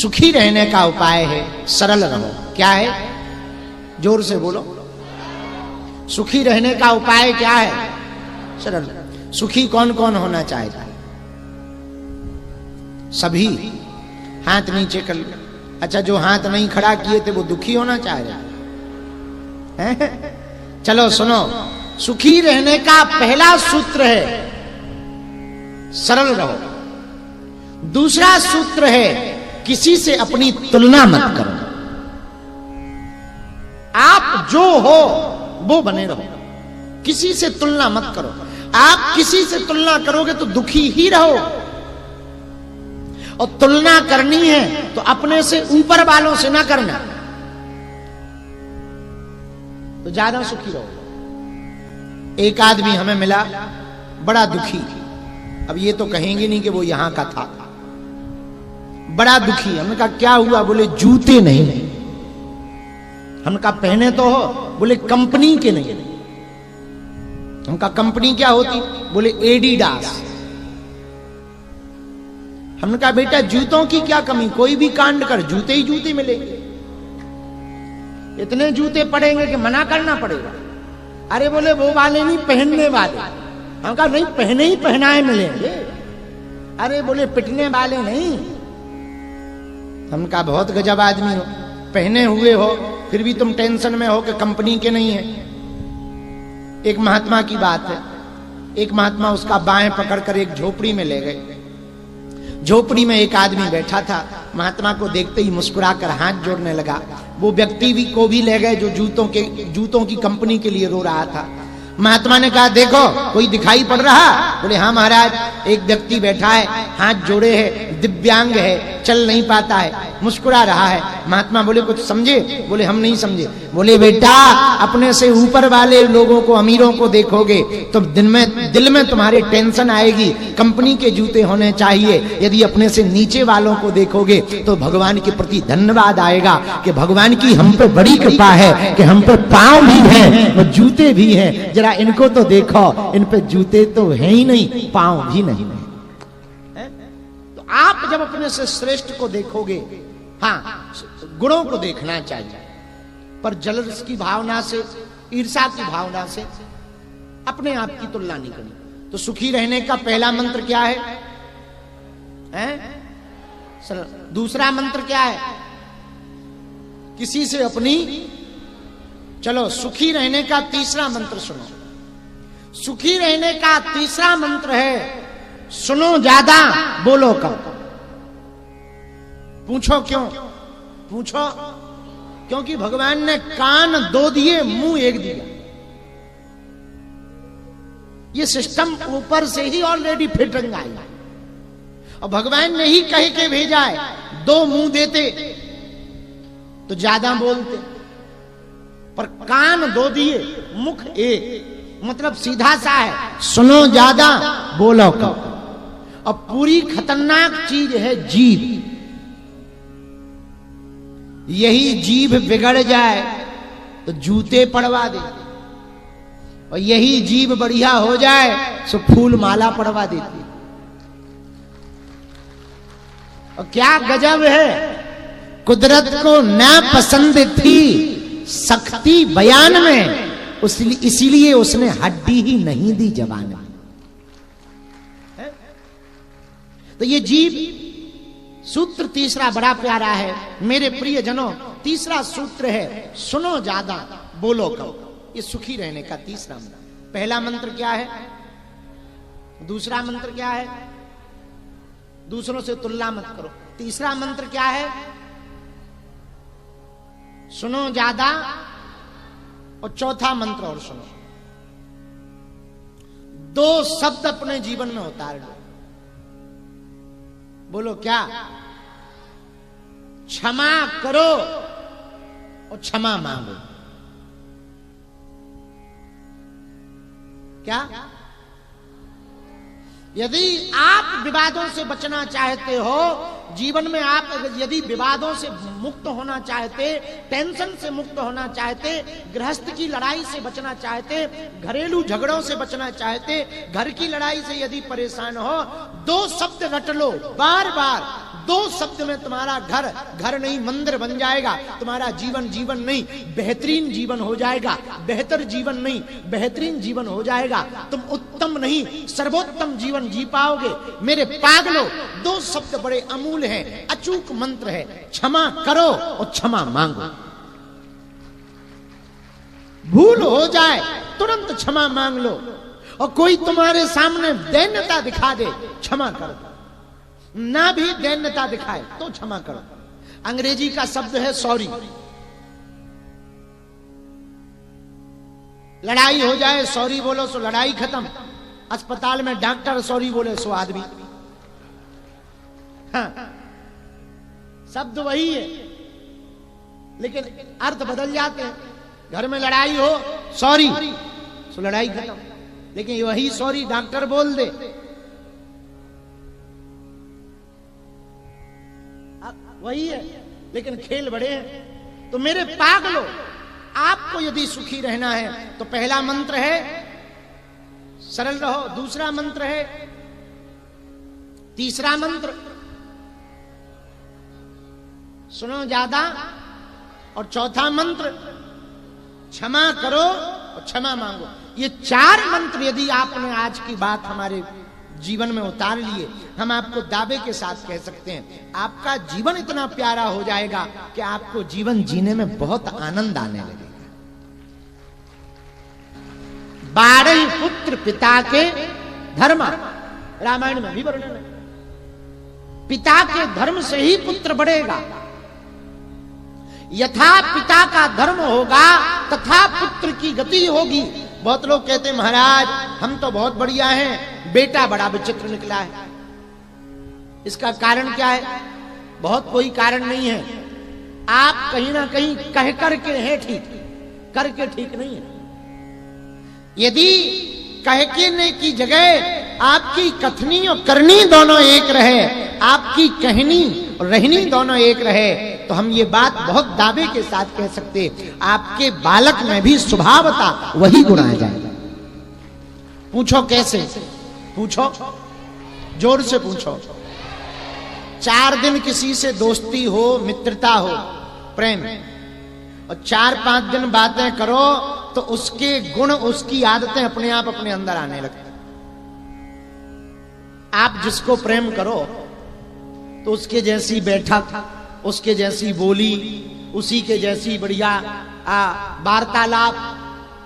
सुखी रहने का उपाय है सरल रहो। क्या है? जोर से बोलो। सुखी रहने का उपाय क्या है? सरल। सुखी कौन कौन होना चाहेगा? सभी। हाथ नीचे कर लो। अच्छा, जो हाथ नहीं खड़ा किए थे वो दुखी होना चाह रहे हैं? चलो सुनो, सुखी रहने का पहला सूत्र है सरल रहो। दूसरा सूत्र है किसी से अपनी तुलना मत करो। आप जो हो वो बने रहो, किसी से तुलना मत करो। आप किसी से तुलना करोगे तो दुखी ही रहो। और तुलना करनी है तो अपने से ऊपर वालों से ना करना, तो ज्यादा सुखी रहो। एक आदमी हमें मिला बड़ा दुखी। अब ये तो कहेंगे नहीं कि वो यहां का था। बड़ा दुखी। हमने कहा क्या हुआ? बोले जूते नहीं। हमने कहा पहने तो हो। बोले कंपनी के नहीं। हमने कहा कंपनी क्या होती? बोले एडिडास। हमने कहा बेटा जूतों की क्या कमी? कोई भी कांड कर जूते ही जूते मिलेंगे। इतने जूते पड़ेंगे कि मना करना पड़ेगा। अरे बोले वो वाले नहीं, पहनने वाले। हम कहा नहीं, पहने ही पहनाए मिलेंगे। अरे बोले पिटने वाले नहीं। हम कहा बहुत गजब आदमी हो, पहने हुए हो फिर भी तुम टेंशन में हो कि कंपनी के नहीं है। एक महात्मा की बात है। एक महात्मा उसका बाएं पकड़कर एक झोपड़ी में ले गए। झोपड़ी में एक आदमी बैठा था। महात्मा को देखते ही मुस्कुराकर हाथ जोड़ने लगा। वो व्यक्ति भी को भी ले गए जो जूतों की कंपनी के लिए रो रहा था। महात्मा ने कहा देखो कोई दिखाई पड़ रहा? बोले हाँ महाराज, एक व्यक्ति बैठा है, हाथ जोड़े है, दिव्यांग है, चल नहीं पाता है, मुस्कुरा रहा है। महात्मा बोले कुछ समझे? बोले हम नहीं समझे। बोले बेटा अपने से ऊपर वाले लोगों को, अमीरों को देखोगे तो दिल में तुम्हारे टेंशन आएगी, कंपनी के जूते होने चाहिए। यदि अपने से नीचे वालों को देखोगे तो भगवान के प्रति धन्यवाद आएगा कि भगवान की हम पे बड़ी कृपा है कि हम पे पांव भी है और जूते भी हैं। जरा इनको तो देखो, इन पे जूते तो है ही नहीं, पांव भी नहीं है। तो आप जब अपने से श्रेष्ठ को देखोगे, हाँ गुणों को देखना चाहिए, पर जलस की भावना से, ईर्ष्या की भावना से अपने आप की तुलना नहीं करनी। तो सुखी रहने का पहला मंत्र क्या है? दूसरा मंत्र क्या है? किसी से अपनी। चलो सुखी रहने का तीसरा मंत्र सुनो। सुखी रहने का तीसरा मंत्र है सुनो ज्यादा, बोलो कम। पूछो क्यों? पूछो क्योंकि भगवान ने कान 2 दिए, मुंह 1 दिया। ये सिस्टम ऊपर से ही ऑलरेडी फिटिंग आई और भगवान ने ही कह के भेजा है। 2 मुंह देते तो ज्यादा बोलते, पर कान 2 दिए, मुख 1, मतलब सीधा सा है सुनो ज्यादा, बोलो कम। अब पूरी खतरनाक चीज है जीभ। यही जीभ बिगड़ जाए तो जूते पड़वा दे, और यही जीभ बढ़िया हो जाए तो फूल माला पड़वा देती। और क्या गजब है, कुदरत को ना पसंद थी सख्ती बयान में, इसीलिए उसने हड्डी ही नहीं दी जबान में। तो ये जीव सूत्र तीसरा बड़ा प्यारा है मेरे प्रिय जनों। तीसरा सूत्र है सुनो ज्यादा, बोलो कम। ये सुखी रहने का तीसरा मंत्र। पहला मंत्र क्या है? दूसरा मंत्र क्या है? दूसरों से तुलना मत करो। तीसरा मंत्र क्या है? सुनो ज्यादा। और चौथा मंत्र और सुनो। 2 शब्द अपने जीवन में उतार लो। बोलो क्या? क्षमा करो और क्षमा मांगो। क्या? यदि आप विवादों से बचना चाहते हो, जीवन में आप यदि विवादों से मुक्त होना चाहते, टेंशन से मुक्त होना चाहते, गृहस्थ की लड़ाई से बचना चाहते, घरेलू झगड़ों से बचना चाहते, घर की लड़ाई से यदि परेशान हो, 2 शब्द रट लो बार बार। दो शब्द में तुम्हारा घर घर नहीं मंदिर बन जाएगा, तुम्हारा जीवन जीवन नहीं बेहतरीन जीवन हो जाएगा, बेहतर जीवन नहीं बेहतरीन जीवन हो जाएगा। तुम उत्तम नहीं सर्वोत्तम जीवन जी पाओगे। मेरे पागलो, दो शब्द बड़े अमूल्य हैं, अचूक मंत्र है, क्षमा करो और क्षमा मांगो। भूल हो जाए तुरंत क्षमा मांग लो, और कोई तुम्हारे सामने दैन्यता दिखा दे, क्षमा करो। ना भी दैन्यता दिखाए तो क्षमा करो। अंग्रेजी का शब्द है सॉरी। लड़ाई हो जाए सॉरी बोलो सो लड़ाई खत्म। अस्पताल में डॉक्टर सॉरी बोले सो आदमी। हाँ, शब्द वही है लेकिन अर्थ बदल जाते हैं। घर में लड़ाई हो सॉरी सो लड़ाई खत्म, लेकिन वही सॉरी डॉक्टर बोल दे, वही है, लेकिन खेल बड़े हैं। तो मेरे पागलो, आपको यदि सुखी रहना है तो पहला मंत्र है सरल रहो, दूसरा मंत्र है, तीसरा मंत्र सुनो ज्यादा, और चौथा मंत्र क्षमा करो और क्षमा मांगो। ये चार मंत्र यदि आपने आज की बात हमारे जीवन में उतार लिए, हम आपको दावे के साथ कह सकते हैं आपका जीवन इतना प्यारा हो जाएगा कि आपको जीवन जीने में बहुत आनंद आने लगेगा। 12 पुत्र पिता के धर्म, रामायण में भी वर्णन है। पिता के धर्म से ही पुत्र बढ़ेगा। यथा पिता का धर्म होगा तथा पुत्र की गति होगी। बहुत लोग कहते हैं महाराज हम तो बहुत बढ़िया हैं, बेटा बड़ा विचित्र निकला है। इसका कारण क्या है? बहुत कोई कारण नहीं है। आप कहीं ना कहीं कह करके हैं ठीक, करके ठीक नहीं है। यदि कहने की जगह आपकी कथनी और करनी दोनों एक रहे, आपकी कहनी और रहनी दोनों एक रहे, तो हम ये बात बहुत दावे के साथ कह सकते आपके बालक में भी स्वभावता वही गुण आ जाएगा। पूछो कैसे? पूछो, जोर से पूछो। 4 दिन किसी से दोस्ती हो, मित्रता हो, प्रेम, और 4-5 दिन बातें करो तो उसके गुण उसकी आदतें अपने आप अपने अंदर आने लगती। आप जिसको प्रेम करो तो उसके जैसी बैठक, उसके जैसी बोली, उसी के जैसी बढ़िया वार्तालाप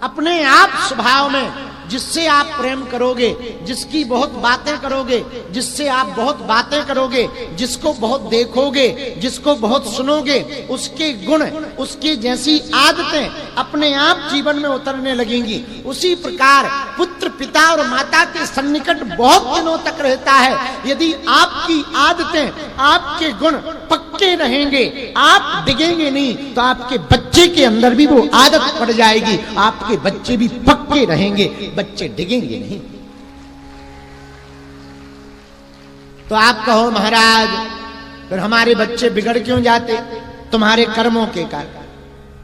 अपने आप स्वभाव में, जिससे आप प्रेम करोगे, जिसकी बहुत बातें करोगे, जिससे आप बहुत बातें करोगे, जिसको बहुत देखोगे, जिसको बहुत सुनोगे, उसके गुण, उसकी जैसी आदतें अपने आप जीवन में उतरने लगेंगी। उसी प्रकार पुत्र पिता और माता के सन्निकट बहुत दिनों तक रहता है। यदि आपकी आदतें, आपके गुण पक्के रहेंगे, आप डिगेंगे नहीं, तो आपके बच्चे के अंदर भी वो आदत पड़ जाएगी। आपके बच्चे भी पक्के रहेंगे, बच्चे डिगेंगे नहीं। तो आप कहो महाराज फिर हमारे बच्चे बिगड़ क्यों जाते? तुम्हारे कर्मों के कारण।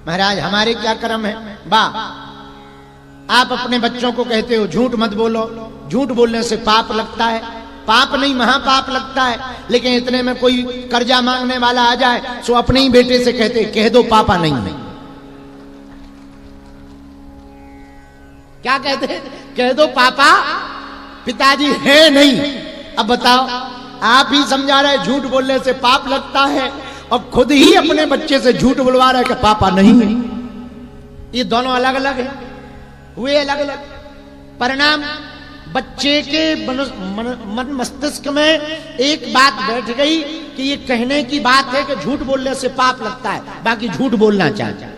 महाराज हमारे क्या कर्म है? वाह, आप अपने बच्चों को कहते हो झूठ मत बोलो, झूठ बोलने से पाप लगता है। पाप नहीं महापाप लगता है। लेकिन इतने में कोई कर्जा मांगने वाला आ जाए सो अपने ही बेटे से कहते कह दो पापा नहीं है। क्या कहते? कह दो पापा, पिताजी है नहीं। अब बताओ, आप ही समझा रहे झूठ बोलने से पाप लगता है और खुद ही अपने बच्चे से झूठ बुलवा रहे कि पापा नहीं है। ये दोनों अलग अलग है, हुए अलग अलग परिणाम। बच्चे के मन मस्तिष्क में एक बात बैठ गई कि ये कहने की बात है कि झूठ बोलने से पाप लगता है, बाकी झूठ बोलना चाहिए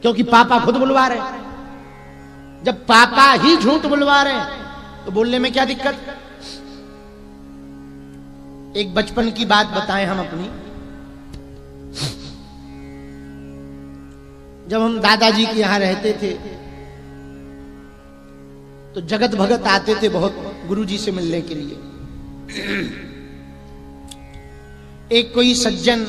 क्योंकि पापा खुद बुलवा रहे। जब पापा ही झूठ बुलवा रहे हैं तो बोलने में क्या दिक्कत? एक बचपन की बात बताएं हम अपनी। जब हम दादाजी के यहां रहते थे तो जगत भगत आते थे बहुत गुरुजी से मिलने के लिए। एक कोई सज्जन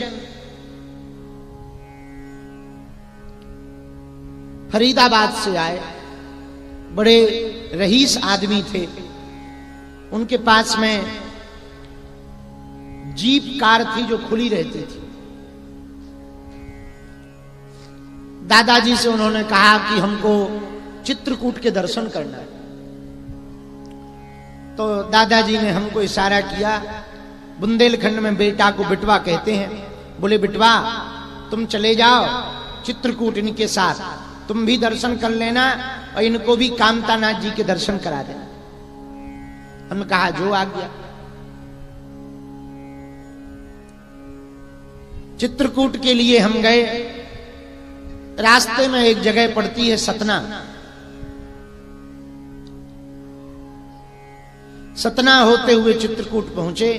फरीदाबाद से आए, बड़े रईस आदमी थे। उनके पास में जीप कार थी जो खुली रहती थी। दादाजी से उन्होंने कहा कि हमको चित्रकूट के दर्शन करना है। तो दादाजी ने हमको इशारा किया, बुंदेलखंड में बेटा को बिटवा कहते हैं, बोले बिटवा तुम चले जाओ चित्रकूट इनके साथ, तुम भी दर्शन कर लेना और इनको भी कामतानाथ जी के दर्शन करा देना। हमने कहा जो आ गया। चित्रकूट के लिए हम गए। रास्ते में एक जगह पड़ती है सतना। सतना होते हुए चित्रकूट पहुंचे।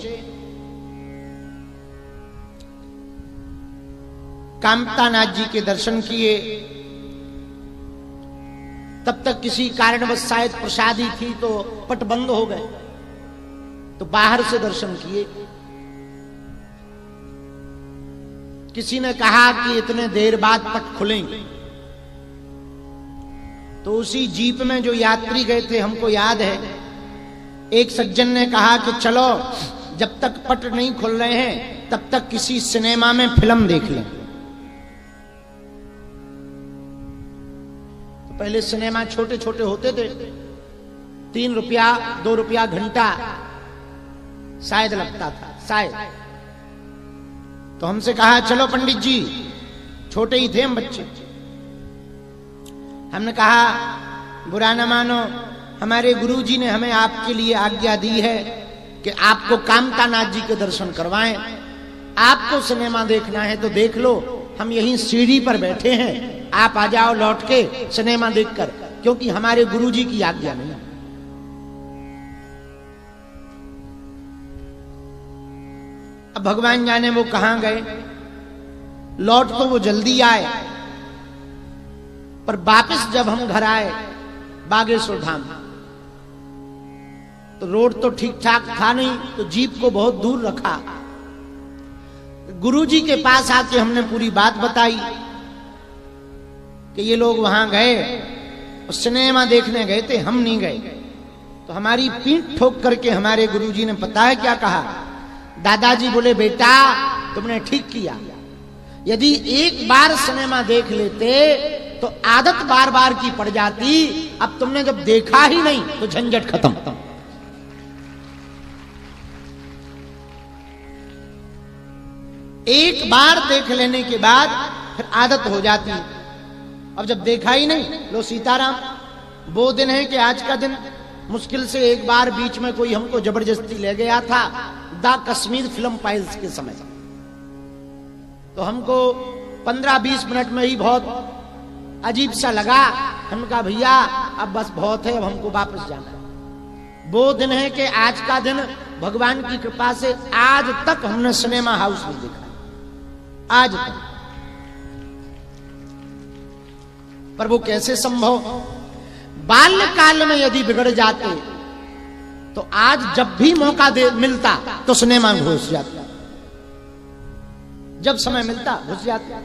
कामतानाथ जी के दर्शन किए। तब तक किसी कारणवश शायद प्रसादी थी तो पट बंद हो गए, तो बाहर से दर्शन किए। किसी ने कहा कि इतने देर बाद पट खुलेंगे, तो उसी जीप में जो यात्री गए थे, हमको याद है, एक सज्जन ने कहा कि चलो जब तक पट नहीं खुल रहे हैं तब तक किसी सिनेमा में फिल्म देख लें। तो पहले सिनेमा छोटे छोटे होते थे, 3 रुपया 2 रुपया घंटा शायद लगता था, शायद। तो हमसे कहा चलो पंडित जी, छोटे ही थे हम बच्चे। हमने कहा बुरा न मानो, हमारे गुरुजी ने हमें आपके लिए आज्ञा दी है कि आपको कामतानाथ जी के दर्शन करवाएं। आपको सिनेमा देखना है तो देख लो, हम यहीं सीढ़ी पर बैठे हैं, आप आ जाओ लौट के सिनेमा देखकर, क्योंकि हमारे गुरुजी की आज्ञा नहीं। अब भगवान जाने वो कहां गए। लौट तो वो जल्दी आए, पर वापस जब हम घर आए बागेश्वर धाम, तो रोड तो ठीक ठाक था नहीं, तो जीप को बहुत दूर रखा। गुरुजी के पास आके हमने पूरी बात बताई कि ये लोग वहां गए, सिनेमा देखने गए थे, हम नहीं गए। तो हमारी पीठ ठोक करके हमारे गुरुजी ने पता है क्या कहा? दादाजी बोले बेटा तुमने ठीक किया, यदि एक बार सिनेमा देख लेते तो आदत बार बार की पड़ जाती, अब तुमने जब देखा ही नहीं तो झंझट खत्म। एक बार देख लेने के बाद फिर आदत हो जाती। अब जब देखा ही नहीं, लो सीताराम, वो दिन है कि आज का दिन मुश्किल से एक बार बीच में कोई हमको जबरदस्ती ले गया था, द कश्मीर फिल्म फाइल्स के समय। तो हमको 15-20 मिनट में ही बहुत अजीब सा लगा। हमने कहा भैया अब बस बहुत है, अब हमको वापस जाना है। वो दिन है कि आज का दिन भगवान की कृपा से आज तक हमने सिनेमा हाउस नहीं देखा, आज तक। पर वो कैसे संभव? बाल्यकाल में यदि बिगड़ जाते तो आज जब भी मौका मिलता तो सिनेमा में घुस जाता, जब समय मिलता घुस जाता।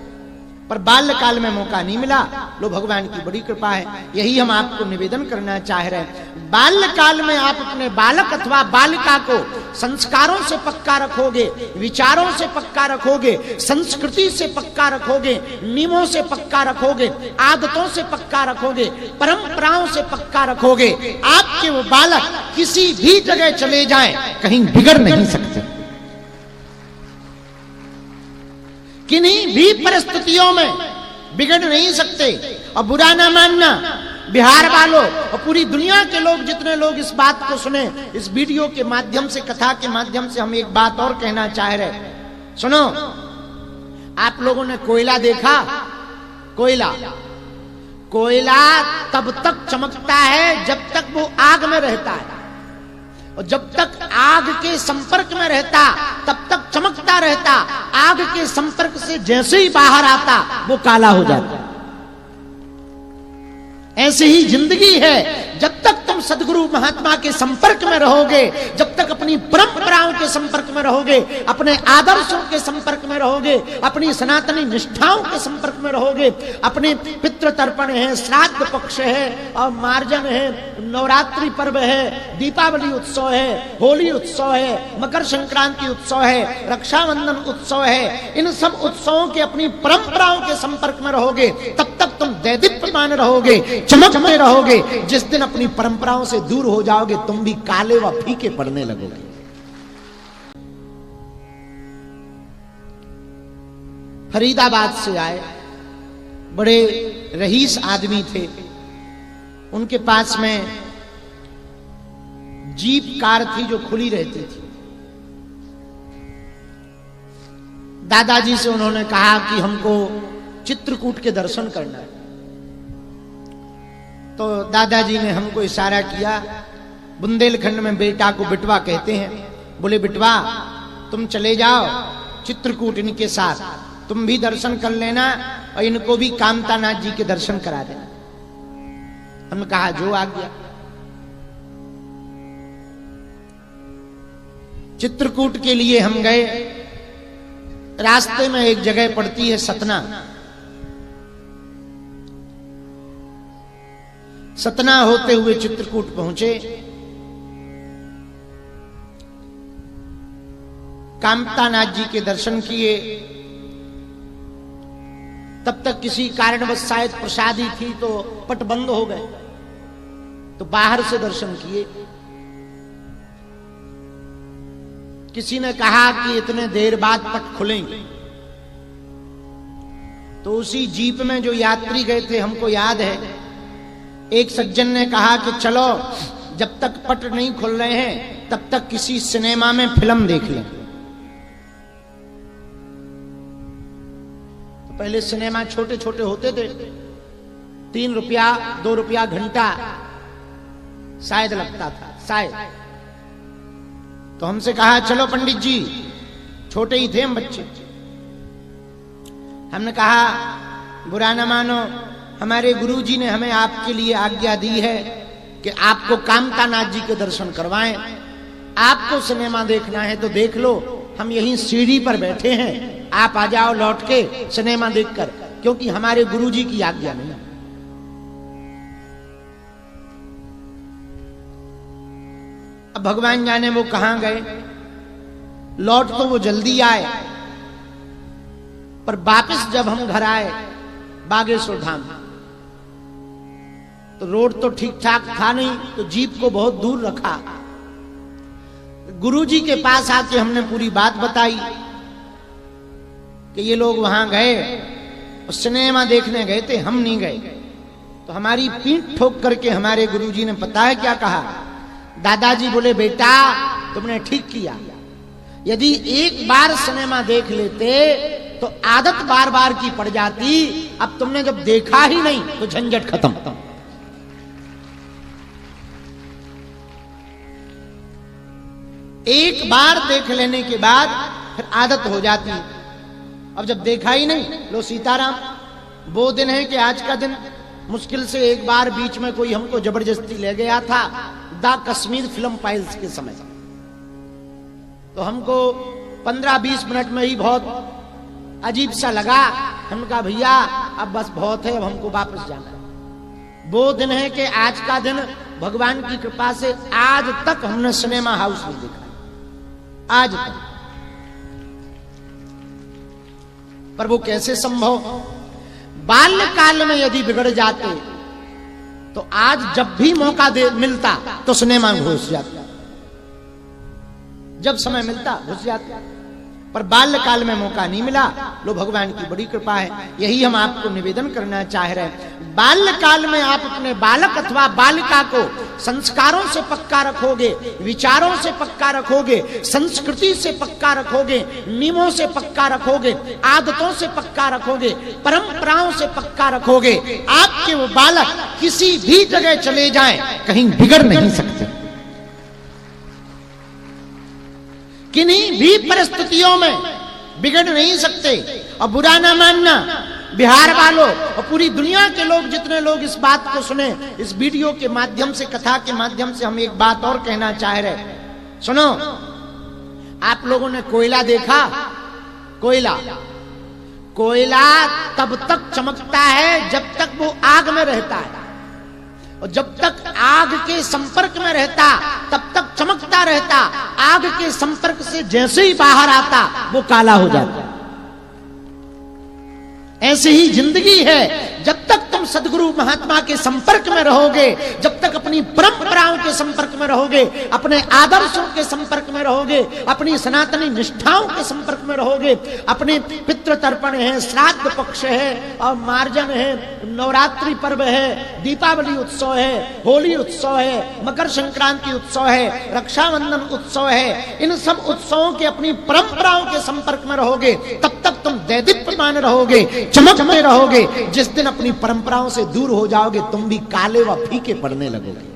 पर बाल्यकाल में मौका नहीं मिला। लो भगवान की बड़ी कृपा है, यही हम आपको निवेदन करना चाह रहे हैं। बाल्यकाल में आप अपने बालक अथवा बालिका को संस्कारों से पक्का रखोगे, विचारों से पक्का रखोगे, संस्कृति से पक्का रखोगे, नियमों से पक्का रखोगे, आदतों से पक्का रखोगे, परंपराओं से पक्का रखोगे, आपके वो बालक किसी भी जगह चले जाएं कहीं बिगड़ नहीं सकते। किन्हीं भी परिस्थितियों में बिगड़ नहीं सकते। और बुरा ना मानना, बिहार वालों और पूरी दुनिया के लोग, जितने लोग इस बात को सुने, इस वीडियो के माध्यम से, कथा के माध्यम से हम एक बात और कहना चाह रहे। सुनो, आप लोगों ने कोयला देखा? कोयला तब तक चमकता है जब तक वो आग में रहता है, और जब तक आग के संपर्क में रहता तब तक चमकता रहता। आग के संपर्क से जैसे ही बाहर आता वो काला हो जाता। ऐसे ही जिंदगी है, जब तक तुम सद्गुरु महात्मा के संपर्क में रहोगे, जब जब तक अपनी परंपराओं के संपर्क में रहोगे, अपने आदर्शों के संपर्क में रहोगे, अपनी सनातनी निष्ठाओं के संपर्क में रहोगे, अपने पितृ तर्पण है, श्राद्ध पक्ष है और मार्जन है, नवरात्रि पर्व है, दीपावली उत्सव है, होली उत्सव है, मकर संक्रांति उत्सव है, रक्षाबंधन उत्सव है, इन सब उत्सवों के अपनी परंपराओं के संपर्क में रहोगे, तब तक तुम दैदीप्यमान रहोगे, चमकते रहोगे। जिस दिन अपनी परंपराओं से दूर हो जाओगे, तुम भी काले व फीके पड़ने लगोगे। फरीदाबाद से आए, बड़े रईस आदमी थे, उनके पास में जीप कार थी जो खुली रहती थी। दादाजी से उन्होंने कहा कि हमको चित्रकूट के दर्शन करना है। तो दादाजी ने हमको इशारा किया, बुंदेलखंड में बेटा को बिटवा कहते हैं, बोले बिटवा तुम चले जाओ चित्रकूट इनके साथ, तुम भी दर्शन कर लेना और इनको भी कामतानाथ जी के दर्शन करा देना। हमने कहा जो आ गया। चित्रकूट के लिए हम गए। रास्ते में एक जगह पड़ती है सतना। सतना होते हुए चित्रकूट पहुंचे। कामतानाथ जी के दर्शन किए। तब तक किसी कारणवश शायद प्रसादी थी तो पट बंद हो गए, तो बाहर से दर्शन किए। किसी ने कहा कि इतने देर बाद पट खुलेंगे, तो उसी जीप में जो यात्री गए थे, हमको याद है, एक सज्जन ने कहा कि चलो जब तक पट नहीं खुल रहे हैं तब तक किसी सिनेमा में फिल्म देख लें। तो पहले सिनेमा छोटे छोटे होते थे, 3 रुपया 2 रुपया घंटा शायद लगता था, शायद। तो हमसे कहा चलो पंडित जी, छोटे ही थे हम बच्चे। हमने कहा बुरा न मानो, हमारे गुरुजी ने हमें आपके लिए आज्ञा दी है कि आपको कामतानाथ जी के दर्शन करवाएं। आपको सिनेमा देखना है तो देख लो, हम यहीं सीढ़ी पर बैठे हैं, आप आ जाओ लौट के सिनेमा देखकर, क्योंकि हमारे गुरुजी की आज्ञा नहीं। अब भगवान जाने वो कहां गए। लौट तो वो जल्दी आए, पर वापस जब हम घर आए बागेश्वर धाम, तो रोड तो ठीक ठाक था नहीं, तो जीप को बहुत दूर रखा। गुरुजी के पास आके हमने पूरी बात बताई कि ये लोग वहां गए, सिनेमा देखने गए थे, हम नहीं गए। तो हमारी पीठ ठोक करके हमारे गुरुजी ने पता है क्या कहा? दादाजी बोले बेटा तुमने ठीक किया, यदि एक बार सिनेमा देख लेते तो आदत बार बार की पड़ जाती, अब तुमने जब देखा ही नहीं तो झंझट खत्म। एक बार देख लेने के बाद फिर आदत हो जाती। अब जब देखा ही नहीं, लो सीताराम, वो दिन है कि आज का दिन मुश्किल से एक बार बीच में कोई हमको जबरदस्ती ले गया था, द कश्मीर फिल्म फाइल्स के समय। तो हमको 15-20 मिनट में ही बहुत अजीब सा लगा। हमने कहा भैया अब बस बहुत है, अब हमको वापस जाना है। वो दिन है कि आज का दिन भगवान की कृपा से आज तक हमने सिनेमा हाउस नहीं देखा, आज तक। पर वो कैसे संभव? बाल्यकाल में यदि बिगड़ जाते तो आज जब भी मौका मिलता तो सिनेमा में घुस जाता, जब समय मिलता घुस जाता। पर बाल्यकाल में मौका नहीं मिला। लो भगवान की बड़ी कृपा है, यही हम आपको निवेदन करना चाह रहे हैं। बाल्यकाल में आप अपने बालक अथवा बालिका को संस्कारों से पक्का रखोगे, विचारों से पक्का रखोगे, संस्कृति से पक्का रखोगे, नियमों से पक्का रखोगे, आदतों से पक्का रखोगे, परंपराओं से पक्का रखोगे, आपके वो बालक किसी भी जगह चले जाएं कहीं बिगड़ नहीं सकते। किन्हीं भी परिस्थितियों में बिगड़ नहीं सकते। और बुरा ना मानना, बिहार वालों और पूरी दुनिया के लोग, जितने लोग इस बात को सुने, इस वीडियो के माध्यम से, कथा के माध्यम से हम एक बात और कहना चाह रहे। सुनो, आप लोगों ने कोयला देखा? कोयला कोयला तब तक चमकता है जब तक वो आग में रहता है, और जब तक आग के संपर्क में रहता तब तक चमकता रहता। आग के संपर्क से जैसे ही बाहर आता वो काला हो जाता। ऐसे ही जिंदगी है, जब तक तुम सदगुरु महात्मा के संपर्क में रहोगे, जब तक अपनी परंपराओं के संपर्क में रहोगे, अपने आदर्शों के संपर्क में रहोगे, अपनी सनातनी निष्ठाओं के संपर्क में रहोगे, अपने पितृ तर्पण है, श्राद्ध पक्ष है और मार्जन है, नवरात्रि पर्व है, दीपावली उत्सव है, होली उत्सव है, मकर संक्रांति उत्सव है, रक्षाबंधन उत्सव है, इन सब उत्सवों के अपनी परंपराओं के संपर्क में रहोगे, तब तक तुम दैदीप्यमान रहोगे, चमकते रहोगे। जिस दिन अपनी परंपराओं से दूर हो जाओगे तुम भी काले व फीके पड़ने लगोगे।